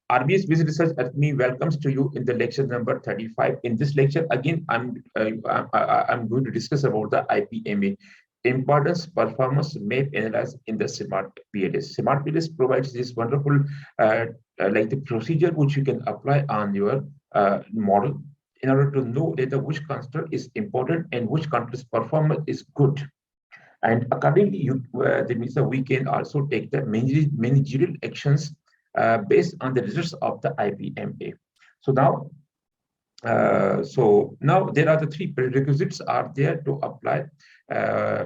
RBS Busy Research Academy welcomes to you in the lecture number 35. In this lecture, again, I'm going to discuss about the IPMA, importance, performance, map analysis in the Smart PLS. Smart PLS provides this wonderful, like the procedure which you can apply on your model in order to know that which construct is important and which construct's performance is good. And accordingly, that means that we can also take the managerial actions based on the results of the IPMA. So now there are the three prerequisites are there to apply uh,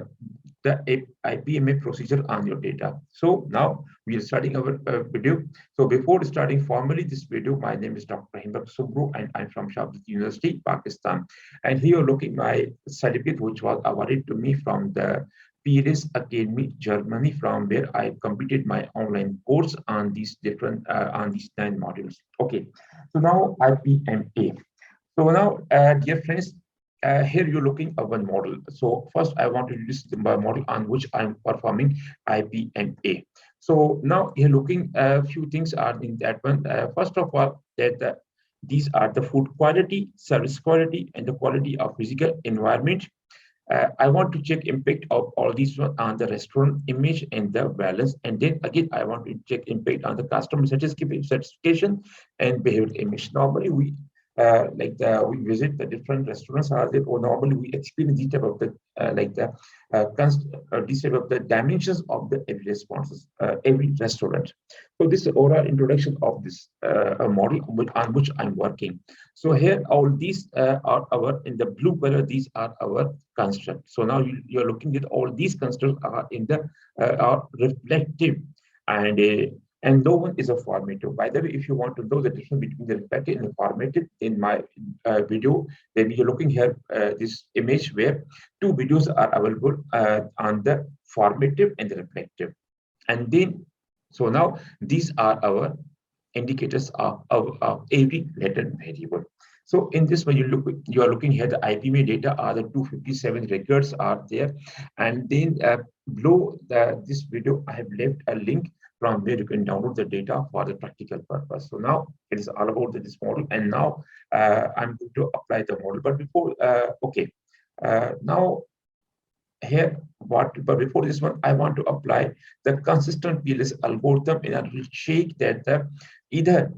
the IPMA procedure on your data. So now we are starting our video. So before starting formally this video, my name is Dr. Himbat Subru and I'm from Shabdat University, Pakistan. And here you're looking my certificate, which was awarded to me from the PLS Academy, Germany, from where I completed my online course on these different on these 9 modules. Okay, so now IPMA. So now, dear friends, here you're looking at one model. So first, I want to introduce the model on which I'm performing IPMA. So now you're looking a few things are in that one. First of all, that these are the food quality, service quality, and the quality of physical environment. I want to check impact of all these on the restaurant image and the balance. And then again, I want to check impact on the customer satisfaction and behavioral image. Normally, we visit the different restaurants are there, or normally we experience these type of the these type of the dimensions of the every responses every restaurant. So this is oral introduction of this model on which I'm working. So here all these are our in the blue color, these are our constructs. So now you're looking at all these constructs are in the are reflective, and and no one is a formative. By the way, if you want to know the difference between the reflective and the formative, in my video, then you're looking here this image where two videos are available on the formative and the reflective. And then, so now these are our indicators of every latent variable. So in this one, you are looking here, the IPMA data are the 257 records are there. And then below this video, I have left a link from where you can download the data for the practical purpose. So now it is all about this model. And now I'm going to apply the model. But before, now here, but before this one, I want to apply the consistent PLS algorithm in order to check that either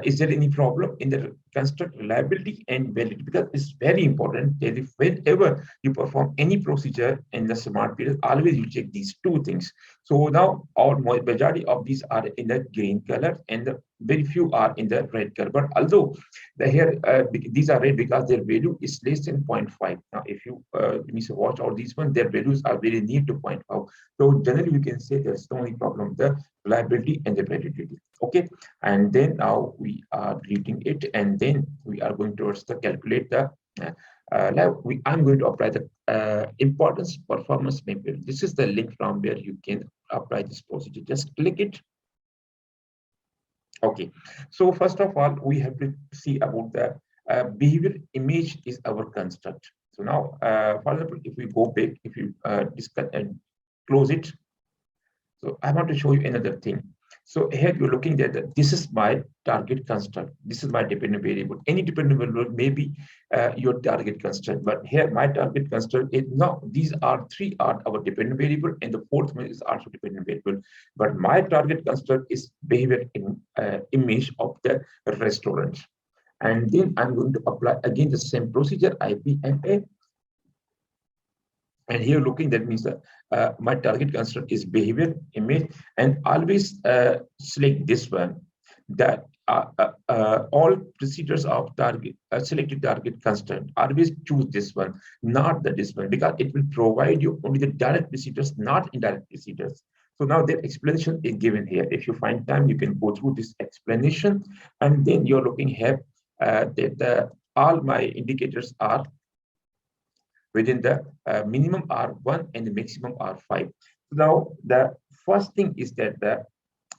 is there any problem in the construct reliability and validity, because it's very important that if whenever you perform any procedure in the smart period, always you check these two things. So now our majority of these are in the green color and the very few are in the red color. But although here these are red because their value is less than 0.5. Now if you watch all these ones, their values are very near to 0.5. So generally we can say there's no only problem the reliability and the validity. Okay, and then now we are reading it, and then we are going towards the calculate the I'm going to apply the importance performance mapper. This is the link from where you can apply this procedure. Just click it. Okay, so first of all, we have to see about the behavior image is our construct. So now, for example, if we go back, if you discuss and close it. So I want to show you another thing. So here you're looking at this is my target construct. This is my dependent variable. Any dependent variable may be your target construct, but here my target construct is no. These are three are our dependent variable, and the fourth one is also dependent variable. But my target construct is behavior image of the restaurant, and then I'm going to apply again the same procedure IPMA. And here looking, that means that my target construct is behavior image, and always select this one, that all procedures of target selected target construct, always choose this one, not this one, because it will provide you only the direct procedures, not indirect procedures. So now the explanation is given here. If you find time, you can go through this explanation, and then you're looking here that all my indicators are within the minimum R1 and the maximum R5. Now, the first thing is that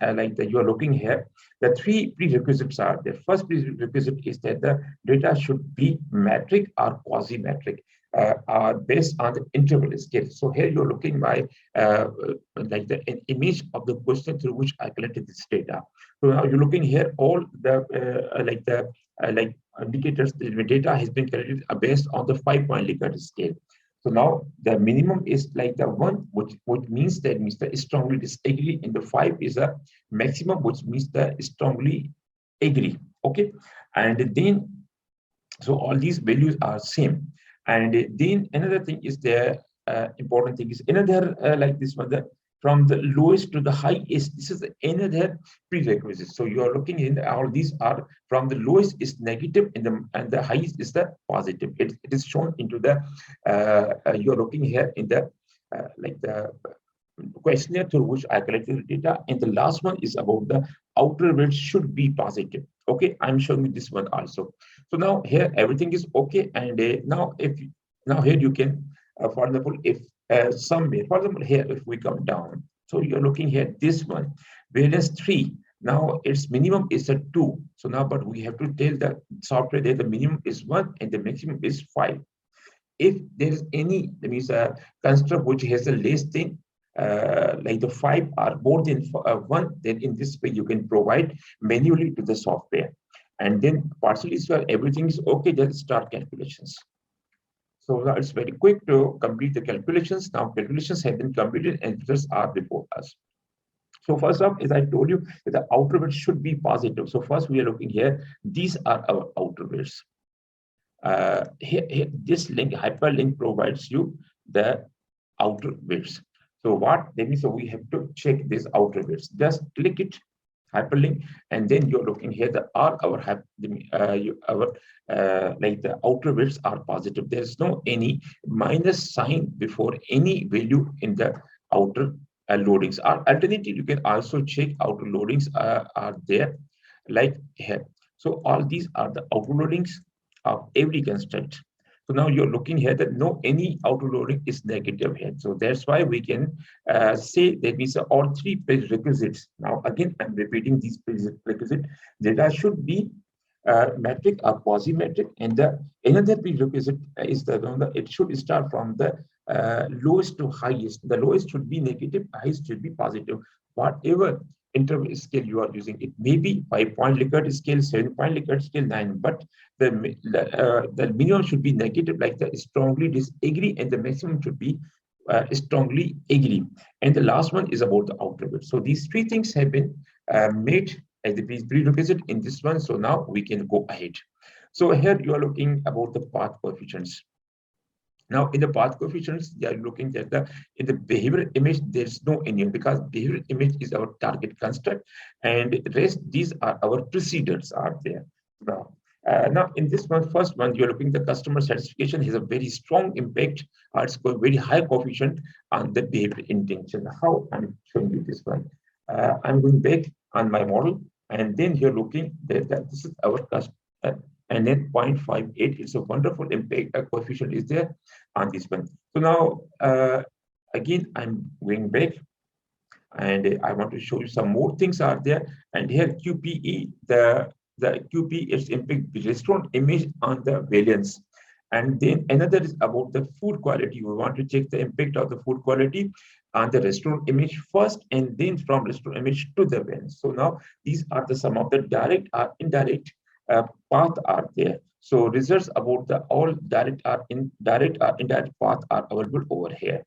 you are looking here, the three prerequisites are the first prerequisite is that the data should be metric or quasi-metric. are based on the interval scale. So here you're looking by like an image of the question through which I collected this data. So now you're looking here, all the like indicators, the data has been collected based on the 5-point Likert scale. So now the minimum is like the 1, which means the strongly disagree, and the 5 is a maximum, which means the strongly agree. Okay, and then so all these values are same. And then another thing is the important thing is another like this one, the from the lowest to the highest, this is another prerequisite. So you are looking in all these are from the lowest is negative and the highest is the positive. It is shown into the you're looking here in the like the questionnaire through which I collected the data. And the last one is about the outer weight should be positive. Okay, I'm showing you this one also. So now here everything is okay. And now now here you can, for example, if somewhere, for example, here if we come down, so you're looking here this one, whereas 3. Now its minimum is a 2. So now, but we have to tell the software that the minimum is 1 and the maximum is 5. If there is any, that means a construct which has a less thing, like the 5 or more than 1, then in this way you can provide manually to the software. And then partially so everything is okay, then start calculations. So now it's very quick to complete the calculations. Now calculations have been completed and results are before us. So first up, as I told you, that the outer weight should be positive. So first we are looking here, these are our outer weights. Here, this link, hyperlink, provides you the outer weights. So what that means, so we have to check this outer weights. Just click it, hyperlink, and then you're looking here. The are our like the outer weights are positive. There's no any minus sign before any value in the outer loadings. Or alternative, you can also check outer loadings are there, like here. So all these are the outer loadings of every construct. So now you're looking here that no any outer loading is negative here. So that's why we can say that means all 3 prerequisites. Now again, I'm repeating these prerequisites. Data should be metric or quasi-metric, and the another prerequisite is the it should start from the lowest to highest. The lowest should be negative, highest should be positive. Whatever interval scale you are using, it may be 5-point Likert scale, 7-point Likert scale, 9, but the minimum should be negative, like the strongly disagree, and the maximum should be strongly agree. And the last one is about the outer weight. So these 3 things have been made as the prerequisite in this one. So now we can go ahead. So here you are looking about the path coefficients. Now in the path coefficients, you are looking at in the behavior image, there's no any, because behavior image is our target construct, and rest these are our precedents are there. Now in this one, first one, you're looking the customer satisfaction has a very strong impact, or it's got very high coefficient on the behavior intention. How I'm showing you this one. I'm going back on my model, and then you're looking that this is our customer, and then 0.58 is a wonderful impact coefficient is there on this one. So now again I'm going back, and I want to show you some more things are there. And here QPE, the QPE is impact restaurant image on the variance. And then another is about the food quality. We want to check the impact of the food quality on the restaurant image first, and then from restaurant image to the variance. So now these are the some of the direct or indirect path are there. So results about the all direct or indirect path are available over here.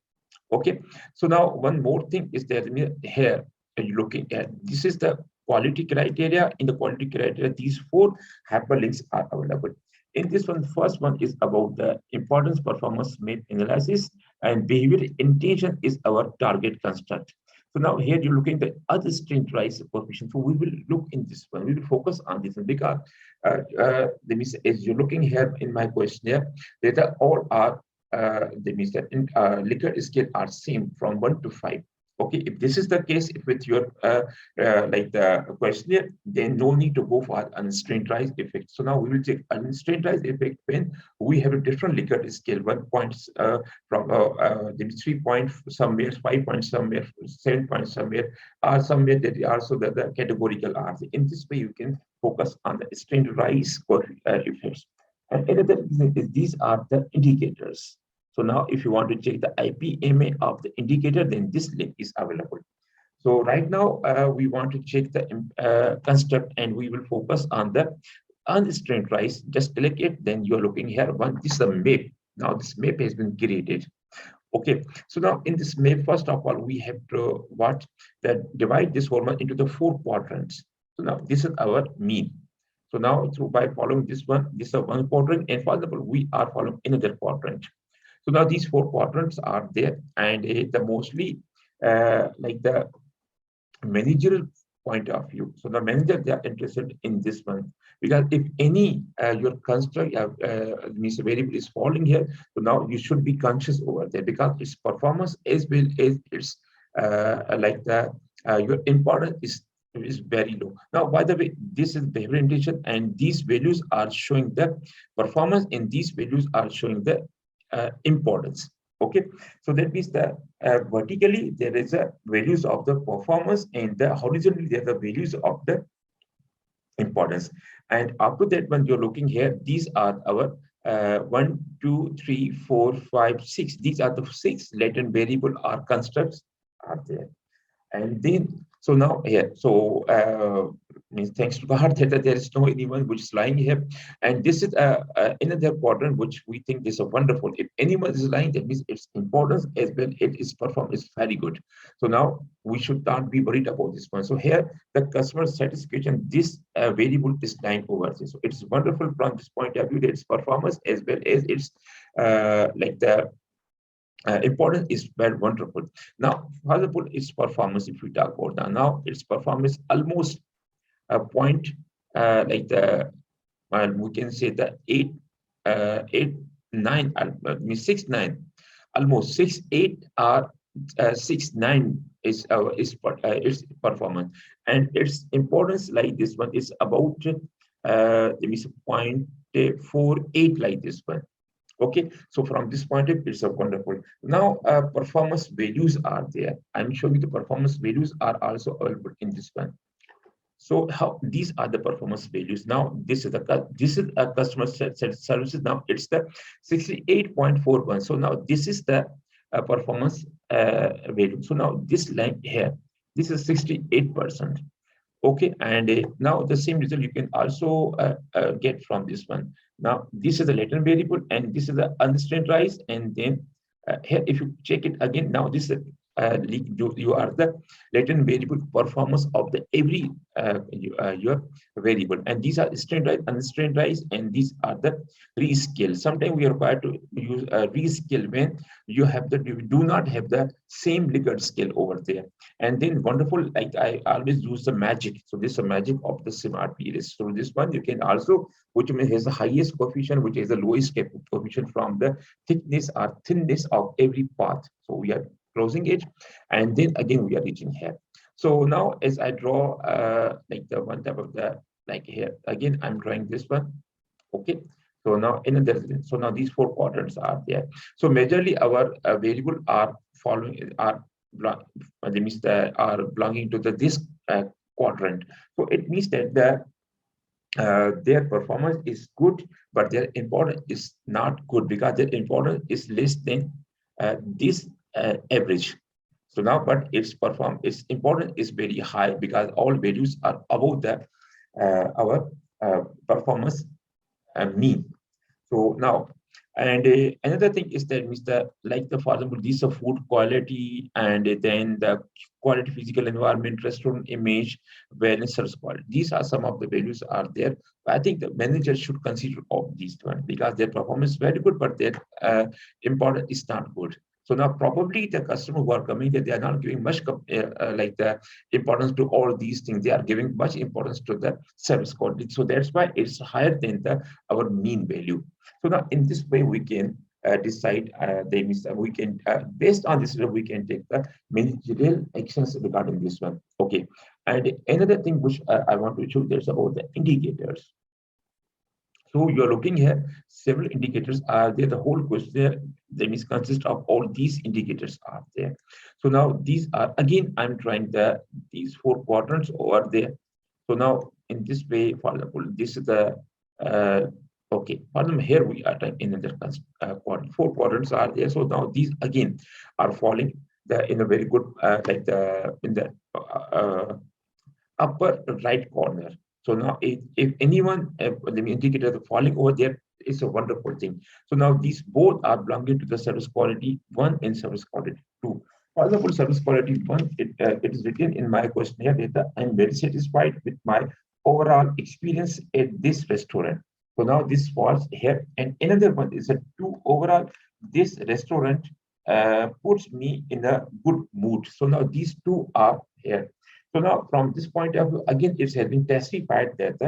Okay. So now one more thing is there here. You're looking at this is the quality criteria. In the quality criteria, these 4 hyperlinks are available. In this one, the first one is about the importance performance map analysis, and behavior intention is our target construct. So now here you're looking at the other string rise coefficient. So we will look in this one. We will focus on this one because that means as you're looking here in my questionnaire, data all are that means that in Likert scale are same from 1 to 5. Okay, if this is the case, if with your like the questionnaire, then no need to go for unstrained rise effect. So now we will take unstrained rise effect when we have a different Likert scale, 1 point from 3 point somewhere, 5 point somewhere, 7 point somewhere, or somewhere that also the categorical are. In this way, you can focus on the strained rise effects. And another thing is these are the indicators. So now if you want to check the IPMA of the indicator, then this link is available. So right now we want to check the construct, and we will focus on the unstrained rise. Just click it, then you're looking here. One, this is a map. Now this map has been created. Okay, so now in this map, first of all, we have to what that divide this hormone into the four quadrants. So now this is our mean. So now through by following this one, this is one quadrant, and for example, we are following another quadrant. So now these four quadrants are there, and the mostly like the managerial point of view. So the manager, they are interested in this one, because if any your construct means variable is falling here, so now you should be conscious over there, because its performance as well as its like the your importance is very low. Now, by the way, this is behavior intention, and these values are showing the performance, and these values are showing the importance. Okay, so that means the vertically there is a values of the performance, and the horizontally there are the values of the importance. And after that, when you're looking here, these are our 1, 2, 3, 4, 5, 6. These are the 6 latent variable or constructs are there. And then, so now here, so means thanks to God that there is no anyone which is lying here. And this is another quadrant which we think is a wonderful. If anyone is lying, that means its importance as well it is performed is very good. So now we should not be worried about this one. So here the customer satisfaction, this variable is 9 over 6. So it's wonderful from this point of view that its performance as well as its like the important is very wonderful. Now, for example, its performance, if we talk about now its performance almost a point like the we can say the 8 8 9 means 6 9, almost 6 8 or 6 9 is its performance, and its importance like this one is about let me say 0.48 like this one. Okay, so from this point of view, it's a wonderful. Now, performance values are there. I'm showing you the performance values are also available in this one. So how these are the performance values. Now, this is a customer services. Now it's the 68.41. So now this is the performance value. So now this line here, this is 68%. Okay, and now the same result you can also get from this one. Now this is the latent variable, and this is the unstrained rise, and then here if you check it again, now this is you are the latent variable performance of the every your variable, and these are strained rise, unstrained rise, and these are the rescale. Sometimes we are required to use a rescale when you do not have the same Likert scale over there. And then wonderful, like I always use the magic. So this is the magic of the SmartPLS. So this one you can also, which has the highest coefficient, which is the lowest coefficient from the thickness or thinness of every path. So we are closing it, and then again we are reaching here. So now as I draw like the one type of the like here, again I'm drawing this one. Okay. So now so now these four quadrants are there. So majorly our variable are following are belonging to this quadrant. So it means that their performance is good, but their importance is not good, because their importance is less than this average. So now, but its importance is very high, because all values are above the our performance mean. So now, and another thing is that Mr. Like the, for example, these are food quality, and then the quality physical environment, restaurant image, wellness service quality. These are some of the values are there. I think the manager should consider all these ones, because their performance is very good, but their importance is not good. So now probably the customer who are coming there, they are not giving much like the importance to all these things. They are giving much importance to the service quality. So that's why it's higher than our mean value. So now in this way we can decide we can based on this we can take the managerial actions regarding this one. Okay, and another thing which I want to show, there's about the indicators. So you're looking here, several indicators are there. The whole question there is consist of all these indicators are there. So now these are, again, I'm trying these four quadrants over there. So now in this way, for example, this is the Okay, pardon me, here we are in another quadrant. Four quadrants are there. So now these again are falling in a very good like the in the upper right corner. So now if anyone let me indicate the falling over there, it's a wonderful thing. So now these both are belonging to the service quality 1 and service quality 2. For example, service quality 1, it is written in my questionnaire data. I'm very satisfied with my overall experience at this restaurant. So now this falls here. And another one is a 2 overall. This restaurant puts me in a good mood. So now these two are here. So now, from this point of view, again, it has been testified that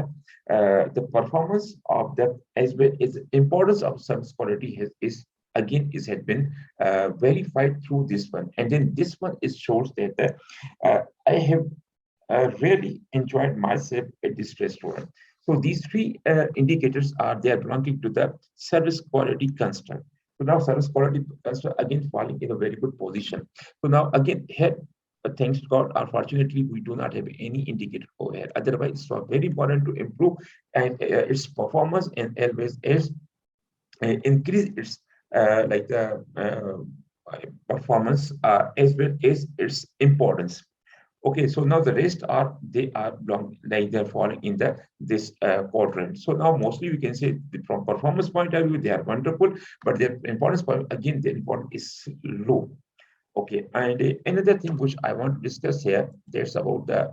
the performance of the as well as importance of service quality is again is had been verified through this one, and then this one is shows that I have really enjoyed myself at this restaurant. So these three indicators are they are belonging to the service quality construct. So now service quality construct again falling in a very good position. So now again here thanks to God, unfortunately, we do not have any indicator over here. Otherwise, it's very important to improve and its performance and always is increase its like the performance as well as its importance. Okay, so now the rest are they are long like they're falling in the this quadrant. So now mostly we can say from performance point of view they are wonderful, but their importance point again their importance is low. Okay, and another thing which I want to discuss here, there's about the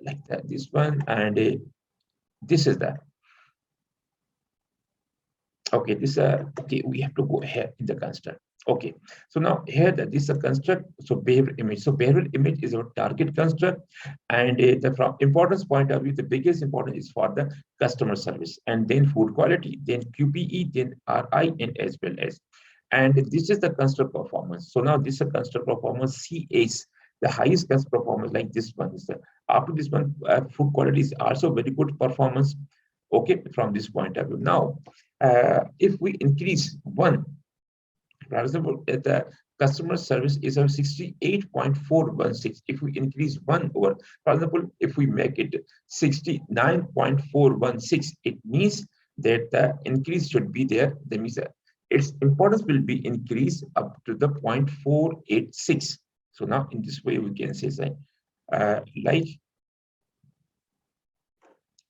like that this one, and this is the okay. This okay, we have to go here in the construct. Okay, so now here that this is a construct. So behavioral image. So behavioral image is our target construct, and the from importance point of view, the biggest importance is for the customer service, and then food quality, then QPE, then RI, and as well as. And this is the construct performance. So now this is a construct performance CAs, the highest construct performance like this one is the after this one food quality is also very good performance. Okay, from this point of view. Now, if we increase one, for example, the customer service is of 68.416. If we increase one over, for example, if we make it 69.416, it means that the increase should be there. That means its importance will be increased up to the 0.486. So now in this way we can say like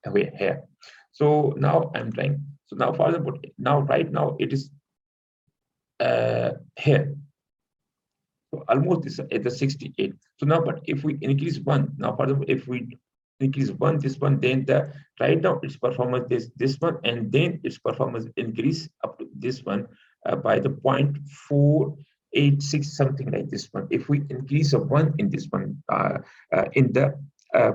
away here. So now I'm trying. So now for example, now right now it is here. So almost this at the 68. So now, but if we increase one, now for example, if we increase one, this one, then the right now its performance this one, and then its performance increase up to this one by the 0.486, something like this one. If we increase a one in this one in the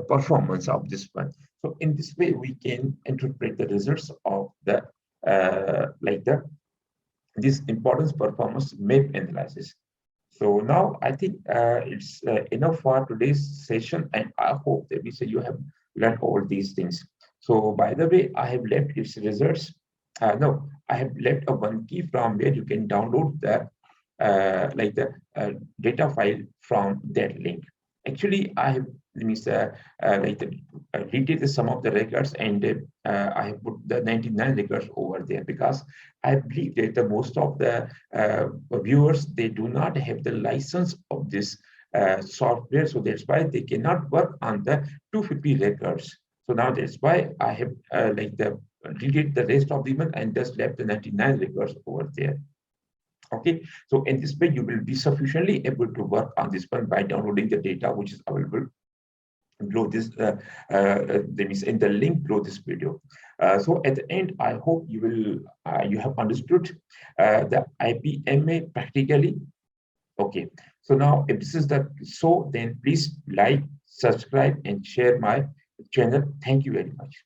performance of this one. So in this way, we can interpret the results of the like the this importance performance map analysis. So now I think it's enough for today's session, and I hope that we say you have learned all these things. So by the way, I have left its results. No, I have left a one key from where you can download the like the data file from that link. Actually, I have like read the some of the records, and I have put the 99 records over there because I believe that the most of the viewers they do not have the license of this software, so that's why they cannot work on the 250 records. So now that's why I have like the read the rest of the one and just left the 99 records over there. Okay, so in this way you will be sufficiently able to work on this one by downloading the data which is available below this that is in the link below this video. So at the end, I hope you will you have understood the IPMA practically. Okay, so now if this is the so, then please like, subscribe, and share my channel. Thank you very much.